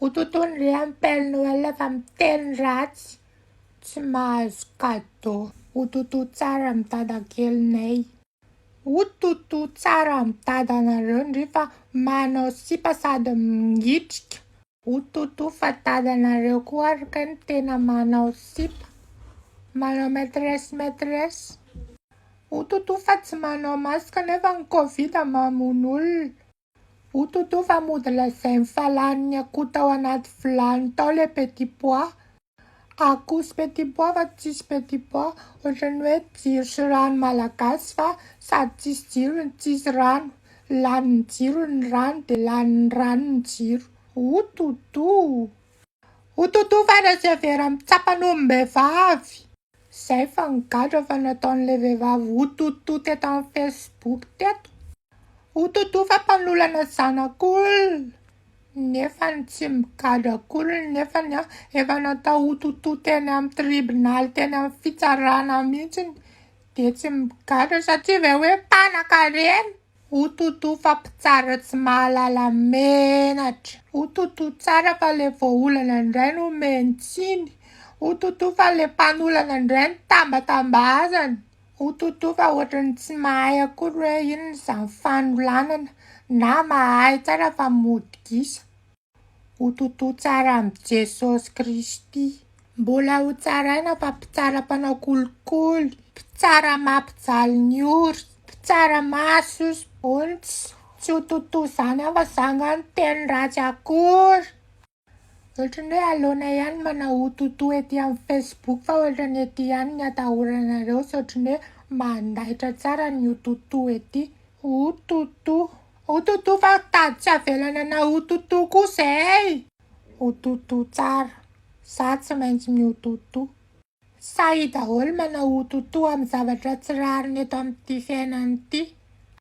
Ututun ry ampelonao alina fa miteny ratsy, tsy mahazo cadeau. Ototo tsara amin'ny dadakelinay. Ototo tsara amin'ny dadanareo ndry fa manao sipa sady mingitrika. Ototo fa dadanareo koa araka ny tena manao sipa. Manao maîtresse. Ototo fa tsy manao masika nefa ny Covid mamono olona. Ototo fa mody lazainy fa lanin'ny akoho tao anaty vilany tao le petit pois. Akoho sy petit pois fa tsisy petit pois. Ohatran'ny hoe jiro sy rano malagasy fa sady tsisy jiro no tsisy rano. Lanin'ny jiro ny rano dia lanin'ny rano ny jiro. Ototo fa resevera mitsapan'ombivavy. Izay fa nigadra fa nataon'ilay vehivavy ototo teto amin'ny Facebook teto. Ototo fa mpanoloana zanak'olona. Nefa tsy migadra akory nefa efa natao ototo teny amin'ny tribonaly teny amin'ny fitsarana mihitsiny. Dia tsy migadra satria ve hoe mpanaka reny. Ototo fa mpitsara tsy mahalala menatra. Ototo tsara fa le voaolana indray no mentsiny. Ototo fa le mpanolana indray no tambatambazana. Ototo fa ohatran'ny tsy mahay akory hoe inona izany fanolanana na mahay tsara fa mody gisa. Ototo tsara amin'ny Jesosy Kristy. Mbola ho tsaraina fa mpitsara mpanao kolikoly, mpitsara mampijaly ny ory, mpitsara mahasosy. Tsy ototo izany aho fa zanga no teny ratsy akory. Ohatran'ny hoe alaona ihany manao ototo ety amin'ny Facebook fa ohatran'ny ety ihany ny atahoranareo sy ohatran'ny hoe mandaitra tsara ny ototo ety. Ototo fa tady tsy avelana na ototo koa izay. Ototo tsara. Za tsy maintsy miototo. Sahy daholo manao ototo amin'ny zavatra tsy rariny eto amin'ity fiainana ity.